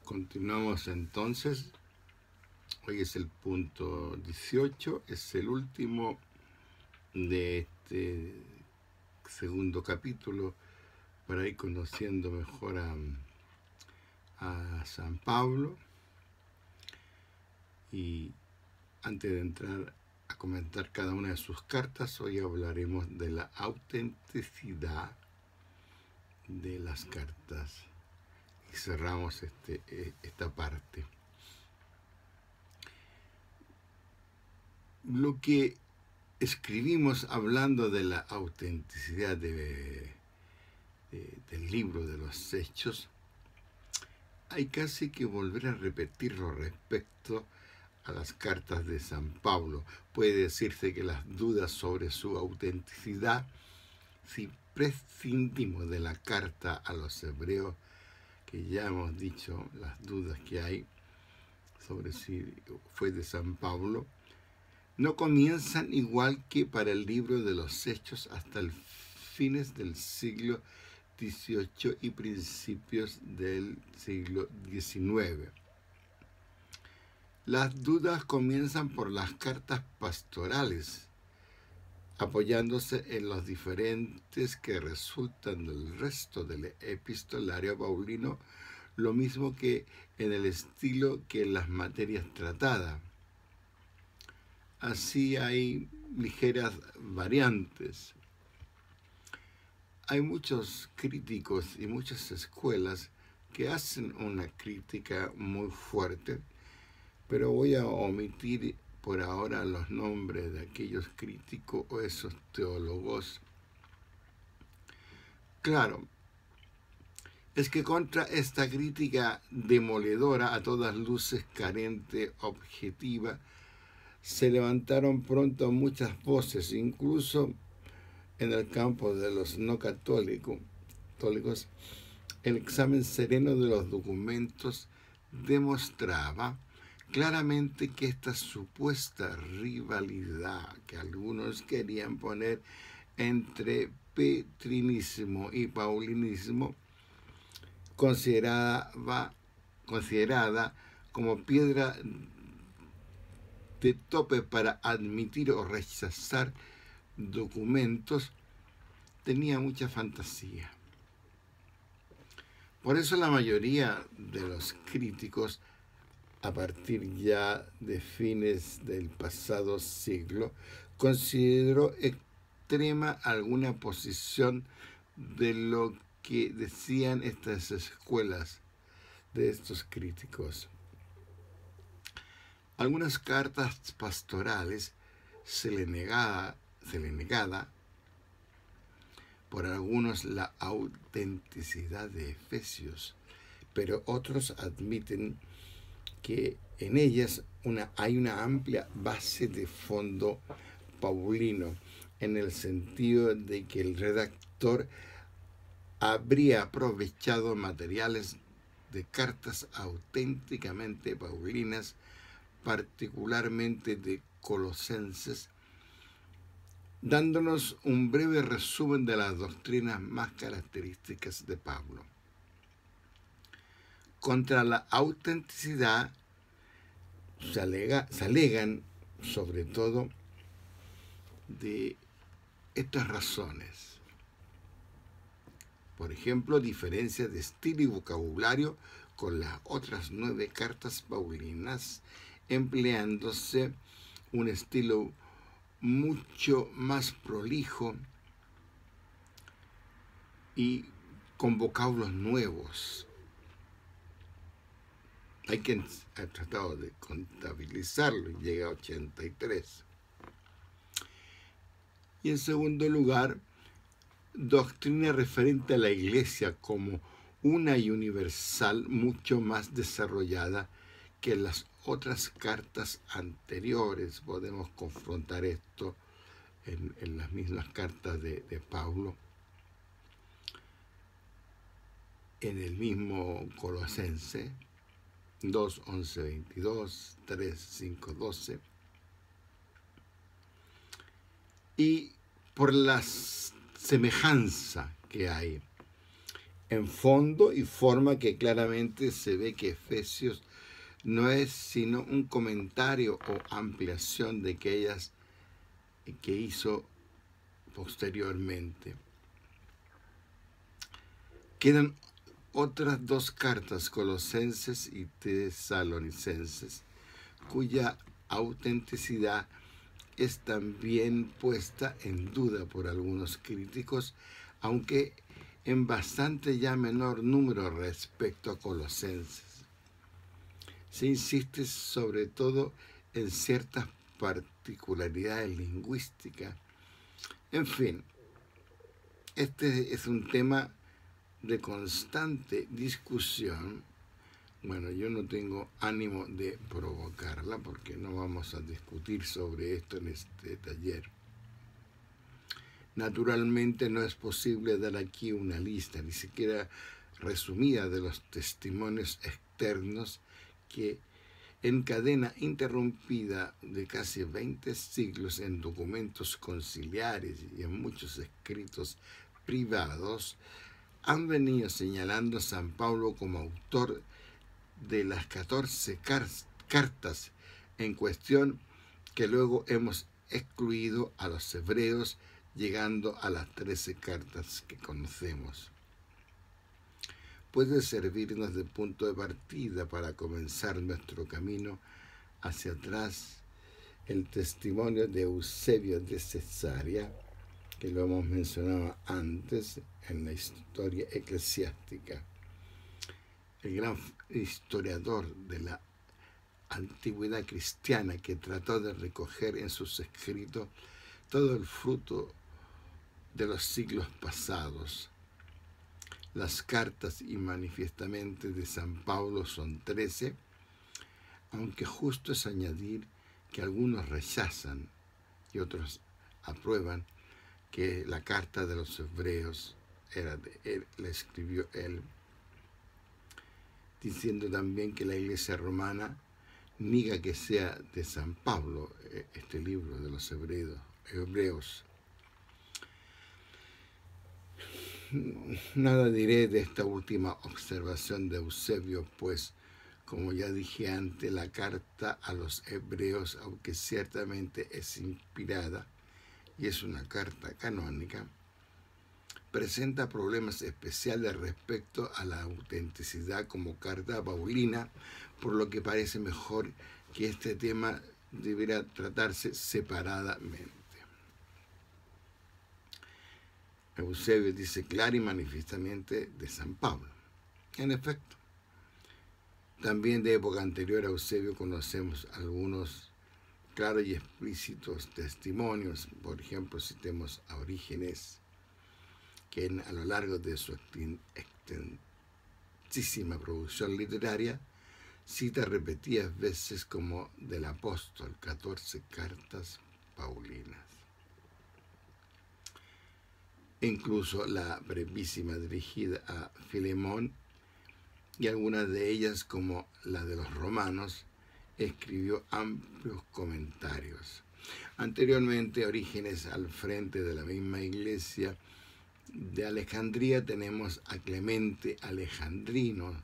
Continuamos entonces. Hoy es el punto 18, es el último de este segundo capítulo para ir conociendo mejor a San Pablo. Y antes de entrar a comentar cada una de sus cartas, hoy hablaremos de la autenticidad de las cartas. Y cerramos esta parte. Lo que escribimos hablando de la autenticidad del libro de los Hechos, hay casi que volver a repetirlo respecto a las cartas de San Pablo. Puede decirse que las dudas sobre su autenticidad, si prescindimos de la carta a los hebreos, que ya hemos dicho las dudas que hay sobre si fue de San Pablo, no comienzan igual que para el libro de los Hechos hasta el fines del siglo XVIII y principios del siglo XIX. Las dudas comienzan por las cartas pastorales, apoyándose en los diferentes que resultan del resto del epistolario paulino, lo mismo que en el estilo que en las materias tratadas. Así hay ligeras variantes. Hay muchos críticos y muchas escuelas que hacen una crítica muy fuerte, pero voy a omitir por ahora los nombres de aquellos críticos o esos teólogos. Claro, es que contra esta crítica demoledora, a todas luces carente, objetiva, se levantaron pronto muchas voces, incluso en el campo de los no católicos. El examen sereno de los documentos demostraba claramente que esta supuesta rivalidad que algunos querían poner entre petrinismo y paulinismo, considerada como piedra de tope para admitir o rechazar documentos, tenía mucha fantasía. Por eso la mayoría de los críticos, a partir ya de fines del pasado siglo, consideró extrema alguna posición de lo que decían estas escuelas de estos críticos. Algunas cartas pastorales se le negaba por algunos la autenticidad de Efesios, pero otros admiten que en ellas hay una amplia base de fondo paulino, en el sentido de que el redactor habría aprovechado materiales de cartas auténticamente paulinas, particularmente de Colosenses, dándonos un breve resumen de las doctrinas más características de Pablo. Contra la autenticidad se alegan sobre todo de estas razones. Por ejemplo, diferencias de estilo y vocabulario con las otras 9 cartas paulinas, empleándose un estilo mucho más prolijo y con vocablos nuevos. Hay quien ha tratado de contabilizarlo y llega a 83. Y en segundo lugar, doctrina referente a la Iglesia como una y universal, mucho más desarrollada que las otras cartas anteriores. Podemos confrontar esto en las mismas cartas de Pablo, en el mismo Colosense 2, 11, 22, 3, 5, 12. Y por la semejanza que hay en fondo y forma que claramente se ve que Efesios no es sino un comentario o ampliación de aquellas que hizo posteriormente. Quedan otras dos cartas, Colosenses y Tesalonicenses, cuya autenticidad es también puesta en duda por algunos críticos, aunque en bastante ya menor número respecto a Colosenses. Se insiste sobre todo en ciertas particularidades lingüísticas. En fin, este es un tema de constante discusión. Bueno, yo no tengo ánimo de provocarla porque no vamos a discutir sobre esto en este taller. Naturalmente no es posible dar aquí una lista, ni siquiera resumida, de los testimonios externos que en cadena interrumpida de casi 20 siglos en documentos conciliares y en muchos escritos privados han venido señalando a San Pablo como autor de las 14 cartas en cuestión, que luego hemos excluido a los hebreos, llegando a las 13 cartas que conocemos. Puede servirnos de punto de partida para comenzar nuestro camino hacia atrás el testimonio de Eusebio de Cesarea, que lo hemos mencionado antes en la historia eclesiástica. El gran historiador de la antigüedad cristiana, que trató de recoger en sus escritos todo el fruto de los siglos pasados. Las cartas y manifiestamente de San Pablo son 13, aunque justo es añadir que algunos rechazan y otros aprueban que la carta de los hebreos era de él, la escribió él, diciendo también que la Iglesia romana niega que sea de San Pablo este libro de los hebreos. Nada diré de esta última observación de Eusebio, pues, como ya dije antes, la carta a los hebreos, aunque ciertamente es inspirada y es una carta canónica, presenta problemas especiales respecto a la autenticidad como carta paulina, por lo que parece mejor que este tema deberá tratarse separadamente. Eusebio dice clara y manifiestamente de San Pablo. En efecto, también de época anterior a Eusebio conocemos algunos claros y explícitos testimonios. Por ejemplo, citemos a Orígenes, que a lo largo de su extensísima producción literaria cita repetidas veces como del apóstol 14 cartas paulinas. Incluso la brevísima dirigida a Filemón y algunas de ellas, como la de los romanos, escribió amplios comentarios. Anteriormente, Orígenes, al frente de la misma iglesia de Alejandría, tenemos a Clemente Alejandrino,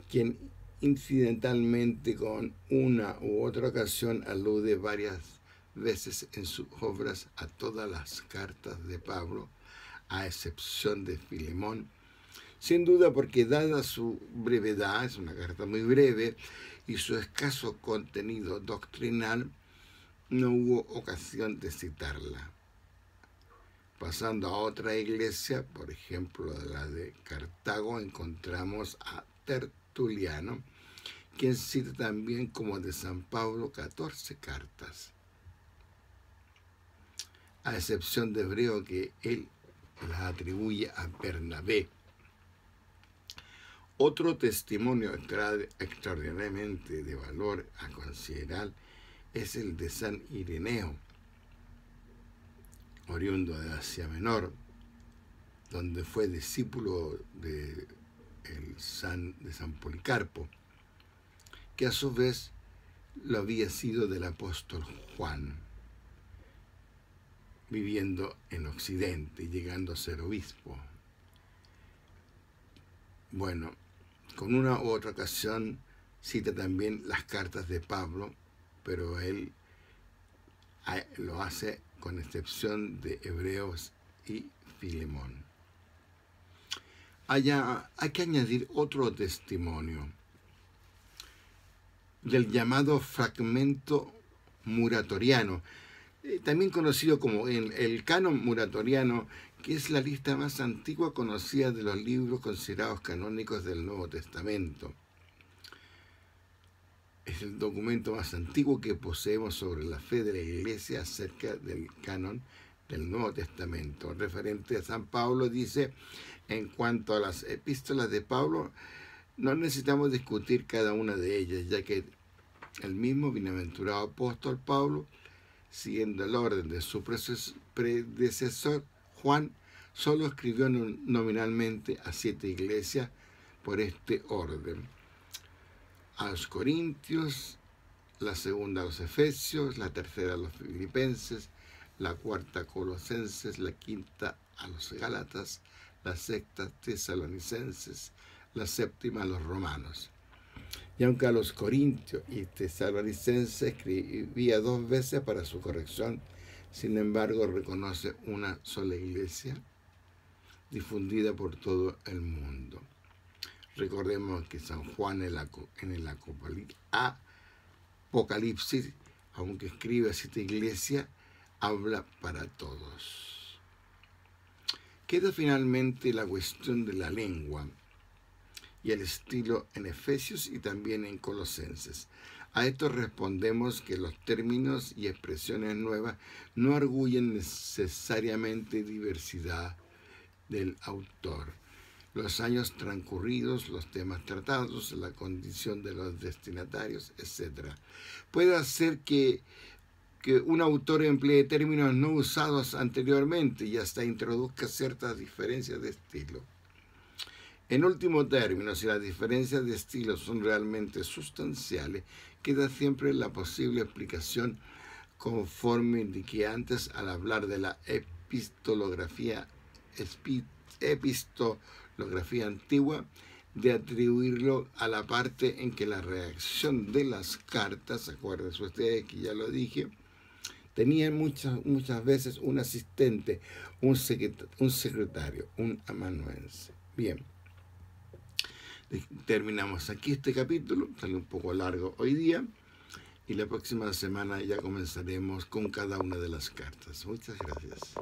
quien incidentalmente con una u otra ocasión alude varias veces en sus obras a todas las cartas de Pablo, a excepción de Filemón, sin duda porque dada su brevedad, es una carta muy breve, y su escaso contenido doctrinal, no hubo ocasión de citarla. Pasando a otra iglesia, por ejemplo la de Cartago, encontramos a Tertuliano, quien cita también como de San Pablo 14 cartas, a excepción de Hebreo, que él las atribuye a Bernabé. Otro testimonio extraordinariamente de valor a considerar es el de San Ireneo, oriundo de Asia Menor, donde fue discípulo de San Policarpo, que a su vez lo había sido del apóstol Juan, viviendo en Occidente y llegando a ser obispo. bueno, con una u otra ocasión cita también las cartas de Pablo, pero él lo hace con excepción de Hebreos y Filemón. Hay que añadir otro testimonio del llamado fragmento muratoriano, también conocido como el canon muratoriano, que es la lista más antigua conocida de los libros considerados canónicos del Nuevo Testamento. Es el documento más antiguo que poseemos sobre la fe de la Iglesia acerca del canon del Nuevo Testamento. Referente a San Pablo, dice: en cuanto a las epístolas de Pablo, no necesitamos discutir cada una de ellas, ya que el mismo bienaventurado apóstol Pablo, siguiendo el orden de su predecesor Juan, solo escribió nominalmente a 7 iglesias por este orden: a los Corintios, la segunda a los Efesios, la tercera a los Filipenses, la cuarta a Colosenses, la quinta a los Gálatas, la sexta a Tesalonicenses, la séptima a los Romanos. Y aunque a los Corintios y Tesalonicenses escribía 2 veces para su corrección, sin embargo reconoce una sola iglesia difundida por todo el mundo. Recordemos que San Juan en el Apocalipsis, aunque escribe a 7 iglesias, habla para todos. Queda finalmente la cuestión de la lengua y el estilo en Efesios y también en Colosenses. A esto respondemos que los términos y expresiones nuevas no arguyen necesariamente diversidad del autor. Los años transcurridos, los temas tratados, la condición de los destinatarios, etc. Puede hacer que un autor emplee términos no usados anteriormente y hasta introduzca ciertas diferencias de estilo. En último término, si las diferencias de estilo son realmente sustanciales, queda siempre la posible explicación, conforme indiqué antes al hablar de la epistolografía antigua, de atribuirlo a la parte en que la redacción de las cartas, acuérdense ustedes que ya lo dije, tenía muchas veces un asistente, un secretario, un amanuense. Bien. Terminamos aquí este capítulo, sale un poco largo hoy día, y la próxima semana ya comenzaremos con cada una de las cartas. Muchas gracias.